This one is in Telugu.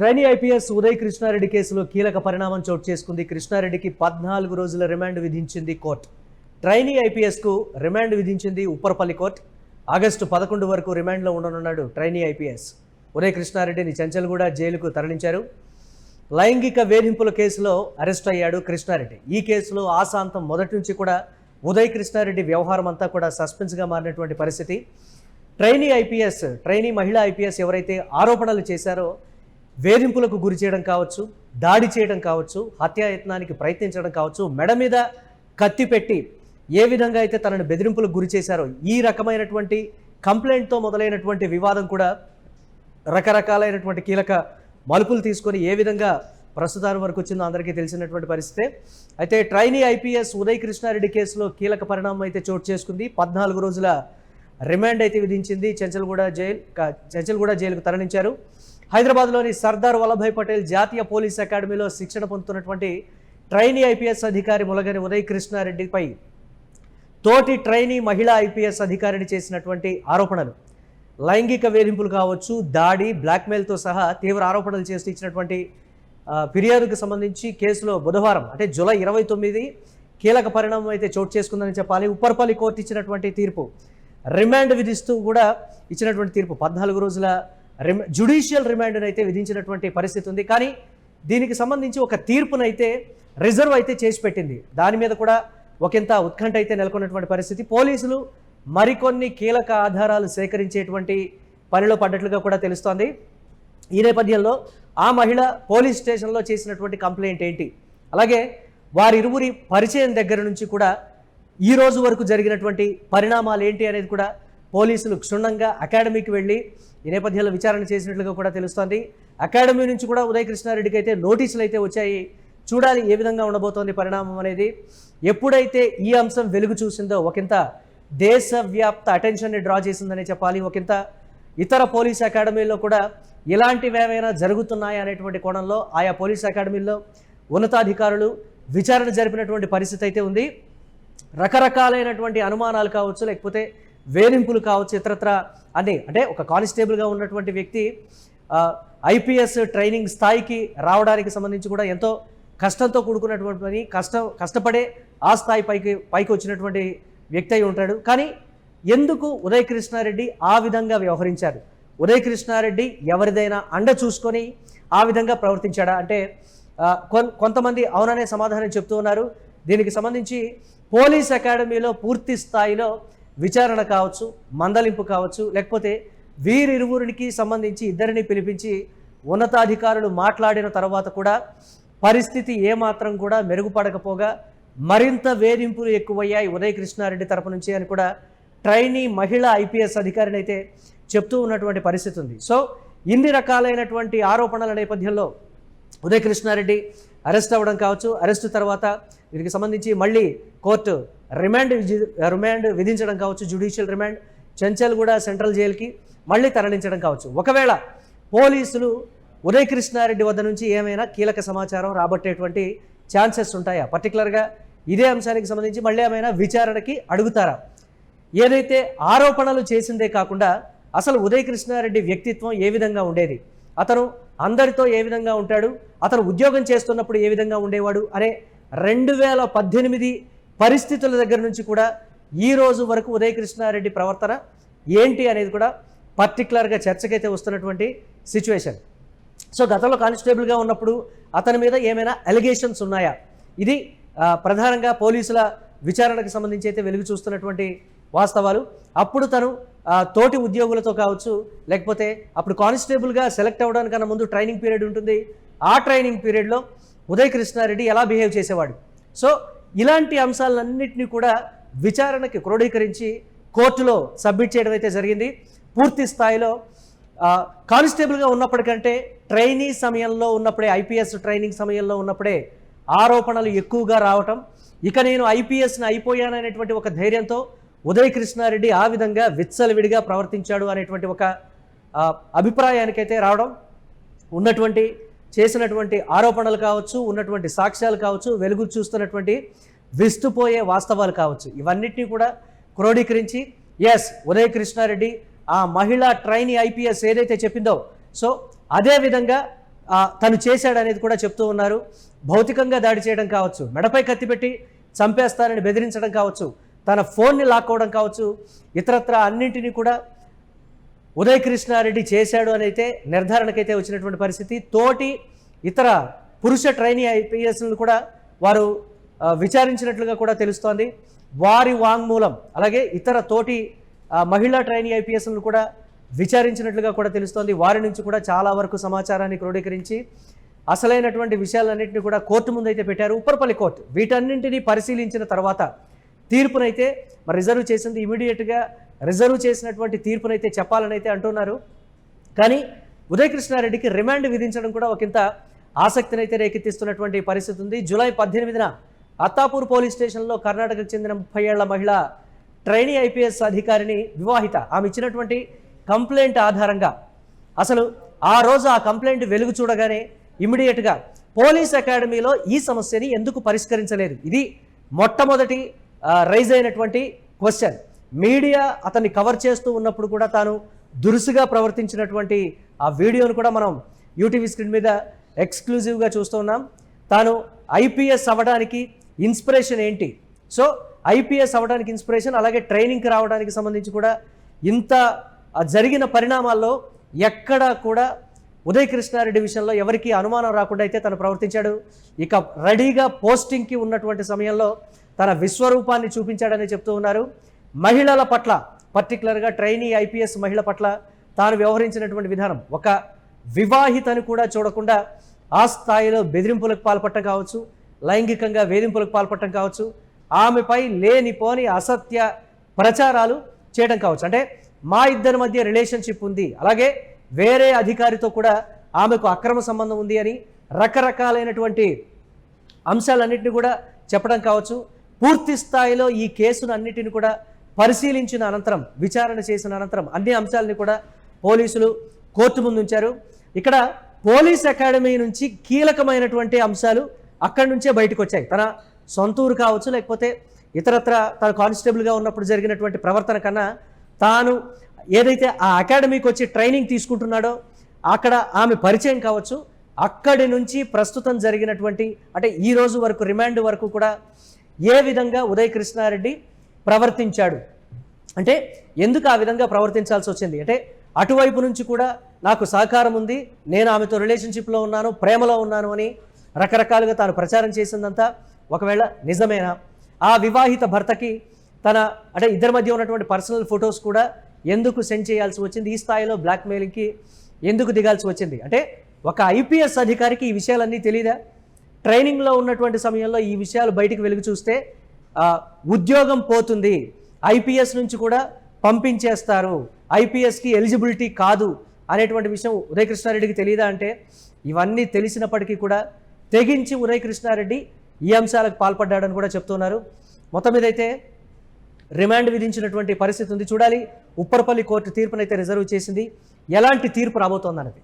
ట్రైనీ ఐపీఎస్ ఉదయ్ కృష్ణారెడ్డి కేసులో కీలక పరిణామం చోటు చేసుకుంది. కృష్ణారెడ్డికి 14 రోజుల రిమాండ్ విధించింది కోర్టు. ట్రైనీ ఐపీఎస్కు రిమాండ్ విధించింది ఉప్పరపల్లి కోర్టు. ఆగస్టు 11 వరకు రిమాండ్లో ఉండనున్నాడు ట్రైనీ ఐపీఎస్. ఉదయ్ కృష్ణారెడ్డిని చెంచల్గూడ జైలుకు తరలించారు. లైంగిక వేధింపుల కేసులో అరెస్ట్ అయ్యాడు కృష్ణారెడ్డి. ఈ కేసులో ఆశాంతం మొదటి నుంచి కూడా ఉదయ్ కృష్ణారెడ్డి వ్యవహారం అంతా కూడా సస్పెన్స్గా మారినటువంటి పరిస్థితి. ట్రైనీ మహిళా ఐపీఎస్ ఎవరైతే ఆరోపణలు చేశారో, వేధింపులకు గురి చేయడం కావచ్చు, దాడి చేయడం కావచ్చు, హత్యాయత్నానికి ప్రయత్నించడం కావచ్చు, మెడ మీద కత్తి పెట్టి ఏ విధంగా అయితే తనను బెదిరింపులకు గురి చేశారో, ఈ రకమైనటువంటి కంప్లైంట్తో మొదలైనటువంటి వివాదం కూడా రకరకాలైనటువంటి కీలక మలుపులు తీసుకొని ఏ విధంగా ప్రస్తుతానికి వరకు వచ్చిందో అందరికీ తెలిసినటువంటి పరిస్థితే. అయితే ట్రైనీ ఐపీఎస్ ఉదయ్ కృష్ణారెడ్డి కేసులో కీలక పరిణామం అయితే చోటు చేసుకుంది. 14 రోజుల రిమాండ్ అయితే విధించింది. చెంచల్గూడ జైలుకు తరలించారు. హైదరాబాద్లోని సర్దార్ వల్లభాయ్ పటేల్ జాతీయ పోలీస్ అకాడమీలో శిక్షణ పొందుతున్నటువంటి ట్రైనీ ఐపీఎస్ అధికారి ములగని ఉదయ్ కృష్ణారెడ్డిపై తోటి ట్రైనీ మహిళా ఐపీఎస్ అధికారిని చేసినటువంటి ఆరోపణలు, లైంగిక వేధింపులు కావచ్చు, దాడి, బ్లాక్మెయిల్తో సహా తీవ్ర ఆరోపణలు చేస్తూ ఇచ్చినటువంటి ఫిర్యాదుకు సంబంధించి కేసులో బుధవారం అంటే జూలై 29 కీలక పరిణామం అయితే చోటు చేసుకుందని చెప్పాలి. ఉప్పర్పల్లి కోర్టు ఇచ్చినటువంటి తీర్పు, రిమాండ్ విధిస్తూ కూడా ఇచ్చినటువంటి తీర్పు, 14 రోజుల జ్యుడిషియల్ రిమాండ్ను అయితే విధించినటువంటి పరిస్థితి ఉంది. కానీ దీనికి సంబంధించి ఒక తీర్పునైతే రిజర్వ్ అయితే చేసి పెట్టింది. దాని మీద కూడా ఒకంత ఉత్కంఠ అయితే నెలకొన్నటువంటి పరిస్థితి. పోలీసులు మరికొన్ని కీలక ఆధారాలు సేకరించేటువంటి పనిలో పడ్డట్లుగా కూడా తెలుస్తోంది. ఈ నేపథ్యంలో ఆ మహిళ పోలీస్ స్టేషన్లో చేసినటువంటి కంప్లైంట్ ఏంటి, అలాగే వారిరువురి పరిచయం దగ్గర నుంచి కూడా ఈ రోజు వరకు జరిగినటువంటి పరిణామాలు ఏంటి అనేది కూడా పోలీసులు క్షుణ్ణంగా అకాడమీకి వెళ్ళి ఈ నేపథ్యంలో విచారణ చేసినట్లుగా కూడా తెలుస్తోంది. అకాడమీ నుంచి కూడా ఉదయ్ కృష్ణారెడ్డికి అయితే నోటీసులు అయితే వచ్చాయి. చూడాలి ఏ విధంగా ఉండబోతోంది పరిణామం అనేది. ఎప్పుడైతే ఈ అంశం వెలుగు చూసిందో ఒకంత దేశవ్యాప్త అటెన్షన్ని డ్రా చేసిందనే చెప్పాలి. ఒకంత ఇతర పోలీస్ అకాడమీల్లో కూడా ఇలాంటివి ఏమైనా జరుగుతున్నాయా అనేటువంటి కోణంలో ఆయా పోలీస్ అకాడమీల్లో ఉన్నతాధికారులు విచారణ జరిపినటువంటి పరిస్థితి అయితే ఉంది. రకరకాలైనటువంటి అనుమానాలు కావచ్చు, లేకపోతే వేధింపులు కావచ్చు, ఇతరత్ర అన్నీ, అంటే ఒక కానిస్టేబుల్గా ఉన్నటువంటి వ్యక్తి ఐపీఎస్ ట్రైనింగ్ స్థాయికి రావడానికి సంబంధించి కూడా ఎంతో కష్టంతో కూడుకున్నటువంటి పని, కష్టపడే ఆ స్థాయి పైకి వచ్చినటువంటి వ్యక్తి అయి ఉంటాడు. కానీ ఎందుకు ఉదయ్ కృష్ణారెడ్డి ఆ విధంగా వ్యవహరించారు? ఉదయ్ కృష్ణారెడ్డి ఎవరిదైనా అండ చూసుకొని ఆ విధంగా ప్రవర్తించాడా అంటే కొంతమంది అవుననే సమాధానం చెప్తూ ఉన్నారు. దీనికి సంబంధించి పోలీస్ అకాడమీలో పూర్తి స్థాయిలో విచారణ కావచ్చు, మందలింపు కావచ్చు, లేకపోతే వీరిరువురికి సంబంధించి ఇద్దరిని పిలిపించి ఉన్నతాధికారులు మాట్లాడిన తర్వాత కూడా పరిస్థితి ఏమాత్రం కూడా మెరుగుపడకపోగా మరింత వేధింపులు ఎక్కువయ్యాయి ఉదయ్ కృష్ణారెడ్డి తరపు నుంచి అని కూడా ట్రైనీ మహిళా ఐపీఎస్ అధికారిని అయితే చెప్తూ ఉన్నటువంటి పరిస్థితి ఉంది. సో ఇన్ని రకాలైనటువంటి ఆరోపణల నేపథ్యంలో ఉదయ్ కృష్ణారెడ్డి అరెస్ట్ అవ్వడం కావచ్చు, అరెస్టు తర్వాత దీనికి సంబంధించి మళ్ళీ కోర్టు రిమాండ్ విధించడం కావచ్చు, జ్యుడిషియల్ రిమాండ్ చెంచల్గూడ సెంట్రల్ జైలుకి మళ్ళీ తరలించడం కావచ్చు. ఒకవేళ పోలీసులు ఉదయ్ కృష్ణారెడ్డి వద్ద నుంచి ఏమైనా కీలక సమాచారం రాబట్టేటువంటి ఛాన్సెస్ ఉంటాయా? పర్టికులర్గా ఇదే అంశానికి సంబంధించి మళ్ళీ ఏమైనా విచారణకి అడుగుతారా? ఏదైతే ఆరోపణలు చేసిందే కాకుండా అసలు ఉదయ్ కృష్ణారెడ్డి వ్యక్తిత్వం ఏ విధంగా ఉండేది, అతను అందరితో ఏ విధంగా ఉంటాడు, అతను ఉద్యోగం చేస్తున్నప్పుడు ఏ విధంగా ఉండేవాడు అనే 2018 పరిస్థితుల దగ్గర నుంచి కూడా ఈ రోజు వరకు ఉదయ్ కృష్ణారెడ్డి ప్రవర్తన ఏంటి అనేది కూడా పర్టికులర్గా చర్చకైతే వస్తున్నటువంటి సిచ్యువేషన్. సో గతంలో కానిస్టేబుల్గా ఉన్నప్పుడు అతని మీద ఏమైనా అలిగేషన్స్ ఉన్నాయా? ఇది ప్రధానంగా పోలీసుల విచారణకు సంబంధించి అయితే వెలుగు చూస్తున్నటువంటి వాస్తవాలు. అప్పుడు తను తోటి ఉద్యోగులతో కావచ్చు, లేకపోతే అప్పుడు కానిస్టేబుల్గా సెలెక్ట్ అవ్వడానికన్నా ముందు ట్రైనింగ్ పీరియడ్ ఉంటుంది. ఆ ట్రైనింగ్ పీరియడ్లో ఉదయ్ కృష్ణారెడ్డి ఎలా బిహేవ్ చేసేవాడు? సో ఇలాంటి అంశాలన్నింటినీ కూడా విచారణకి క్రోడీకరించి కోర్టులో సబ్మిట్ చేయడం అయితే జరిగింది. పూర్తి స్థాయిలో కానిస్టేబుల్గా ఉన్నప్పటికంటే ట్రైనీ సమయంలో ఉన్నప్పుడే, ఐపీఎస్ ట్రైనింగ్ సమయంలో ఉన్నప్పుడే ఆరోపణలు ఎక్కువగా రావటం, ఇక నేను ఐపీఎస్ని అయిపోయాననేటువంటి ఒక ధైర్యంతో ఉదయ్ కృష్ణారెడ్డి ఆ విధంగా విచ్చలవిడిగా ప్రవర్తించాడు అనేటువంటి ఒక అభిప్రాయానికైతే రావడం, చేసినటువంటి ఆరోపణలు కావచ్చు, ఉన్నటువంటి సాక్ష్యాలు కావచ్చు, వెలుగు చూస్తున్నటువంటి విస్తుపోయే వాస్తవాలు కావచ్చు, ఇవన్నిటినీ కూడా క్రోడీకరించి ఉదయ్ కృష్ణారెడ్డి ఆ మహిళా ట్రైనీ ఐపీఎస్ ఏదైతే చెప్పిందో సో అదే విధంగా తను చేశాడనేది కూడా చెప్తూ ఉన్నారు. భౌతికంగా దాడి చేయడం కావచ్చు, మెడపై కత్తిపెట్టి చంపేస్తానని బెదిరించడం కావచ్చు, తన ఫోన్ని లాక్కోవడం కావచ్చు, ఇతరత్ర అన్నింటినీ కూడా ఉదయ్ కృష్ణారెడ్డి చేశాడు అని అయితే నిర్ధారణకైతే వచ్చినటువంటి పరిస్థితి. తోటి ఇతర పురుష ట్రైనీ ఐపీఎస్లను కూడా వారు విచారించినట్లుగా కూడా తెలుస్తోంది. వారి వాంగ్మూలం అలాగే ఇతర తోటి మహిళా ట్రైనీ ఐపీఎస్లను కూడా విచారించినట్లుగా కూడా తెలుస్తోంది. వారి నుంచి కూడా చాలా వరకు సమాచారాన్ని క్రోడీకరించి అసలైనటువంటి విషయాలన్నింటినీ కూడా కోర్టు ముందైతే పెట్టారు, ఉప్పరపల్లి కోర్టు. వీటన్నింటినీ పరిశీలించిన తర్వాత తీర్పునైతే మరి రిజర్వ్ చేసింది. ఇమీడియట్గా రిజర్వ్ చేసినటువంటి తీర్పునైతే చెప్పాలని అయితే అంటున్నారు. కానీ ఉదయ్ కృష్ణారెడ్డికి రిమాండ్ విధించడం కూడా ఒకంత ఆసక్తిని అయితే రేకెత్తిస్తున్నటువంటి పరిస్థితి ఉంది. జూలై 18న అత్తాపూర్ పోలీస్ స్టేషన్లో కర్ణాటకకు చెందిన 30 ఏళ్ల మహిళ ట్రైనీ ఐపీఎస్ అధికారిని వివాహిత ఆమె ఇచ్చినటువంటి కంప్లైంట్ ఆధారంగా అసలు ఆ రోజు ఆ కంప్లైంట్ వెలుగు చూడగానే ఇమ్మీడియట్గా పోలీస్ అకాడమీలో ఈ సమస్యని ఎందుకు పరిష్కరించలేదు? ఇది మొట్టమొదటి రైజ్ అయినటువంటి క్వశ్చన్. మీడియా అతన్ని కవర్ చేస్తూ ఉన్నప్పుడు కూడా తాను దురుసుగా ప్రవర్తించినటువంటి ఆ వీడియోను కూడా మనం యూటీవీ స్క్రీన్ మీద ఎక్స్క్లూజివ్గా చూస్తూ ఉన్నాం. తాను ఐపీఎస్ అవ్వడానికి ఇన్స్పిరేషన్ ఏంటి? సో ఐపీఎస్ అవ్వడానికి ఇన్స్పిరేషన్, అలాగే ట్రైనింగ్కి రావడానికి సంబంధించి కూడా ఇంత జరిగిన పరిణామాల్లో ఎక్కడా కూడా ఉదయ్ కృష్ణారెడ్డి విషయంలో ఎవరికి అనుమానం రాకుండా అయితే తను ప్రవర్తించాడు. ఇక రెడీగా పోస్టింగ్కి ఉన్నటువంటి సమయంలో తన విశ్వరూపాన్ని చూపించాడని చెప్తూ ఉన్నారు. మహిళల పట్ల, పర్టికులర్గా ట్రైనీ ఐపీఎస్ మహిళ పట్ల తాను వ్యవహరించినటువంటి విధానం, ఒక వివాహితను కూడా చూడకుండా ఆ స్థాయిలో బెదిరింపులకు పాల్పడటం కావచ్చు, లైంగికంగా వేధింపులకు పాల్పడటం కావచ్చు, ఆమెపై లేనిపోని అసత్య ప్రచారాలు చేయడం కావచ్చు. అంటే మా ఇద్దరి మధ్య రిలేషన్షిప్ ఉంది, అలాగే వేరే అధికారితో కూడా ఆమెకు అక్రమ సంబంధం ఉంది అని రకరకాలైనటువంటి అంశాలన్నింటినీ కూడా చెప్పడం కావచ్చు. పూర్తి స్థాయిలో ఈ కేసును అన్నిటిని కూడా పరిశీలించిన అనంతరం, విచారణ చేసిన అనంతరం అన్ని అంశాలని కూడా పోలీసులు కోర్టు ముందు ఉంచారు. ఇక్కడ పోలీస్ అకాడమీ నుంచి కీలకమైనటువంటి అంశాలు అక్కడి నుంచే బయటకు వచ్చాయి. తన సొంతూరు కావచ్చు, లేకపోతే ఇతరత్ర తన కానిస్టేబుల్గా ఉన్నప్పుడు జరిగినటువంటి ప్రవర్తన కన్నా తాను ఏదైతే ఆ అకాడమీకి వచ్చి ట్రైనింగ్ తీసుకుంటున్నాడో అక్కడ ఆమె పరిచయం కావచ్చు, అక్కడి నుంచి ప్రస్తుతం జరిగినటువంటి అంటే ఈ రోజు వరకు రిమాండ్ వరకు కూడా ఏ విధంగా ఉదయ్ కృష్ణారెడ్డి ప్రవర్తించాడు, అంటే ఎందుకు ఆ విధంగా ప్రవర్తించాల్సి వచ్చింది, అంటే అటువైపు నుంచి కూడా నాకు సహకారం ఉంది, నేను ఆమెతో రిలేషన్షిప్లో ఉన్నాను, ప్రేమలో ఉన్నాను అని రకరకాలుగా తాను ప్రచారం చేసిందంతా ఒకవేళ నిజమేనా? ఆ వివాహిత భర్తకి తన అంటే ఇద్దరి మధ్య ఉన్నటువంటి పర్సనల్ ఫొటోస్ కూడా ఎందుకు సెండ్ చేయాల్సి వచ్చింది? ఈ స్థాయిలో బ్లాక్మెయిలింగ్కి ఎందుకు దిగాల్సి వచ్చింది? అంటే ఒక ఐపీఎస్ అధికారికి ఈ విషయాలన్నీ తెలియదా? ట్రైనింగ్లో ఉన్నటువంటి సమయంలో ఈ విషయాలు బయటికి వెలుగు చూస్తే ఉద్యోగం పోతుంది, ఐపీఎస్ నుంచి కూడా పంపించేస్తారు, ఐపీఎస్కి ఎలిజిబిలిటీ కాదు అనేటువంటి విషయం ఉదయ్ కృష్ణారెడ్డికి తెలియదా? అంటే ఇవన్నీ తెలిసినప్పటికీ కూడా తెగించి ఉదయ్ కృష్ణారెడ్డి ఈ అంశాలకు పాల్పడ్డాడని కూడా చెప్తున్నారు. మొత్తం మీదైతే రిమాండ్ విధించినటువంటి పరిస్థితి ఉంది. చూడాలి ఉప్పరపల్లి కోర్టు తీర్పునైతే రిజర్వ్ చేసింది, ఎలాంటి తీర్పు రాబోతోందన్నది.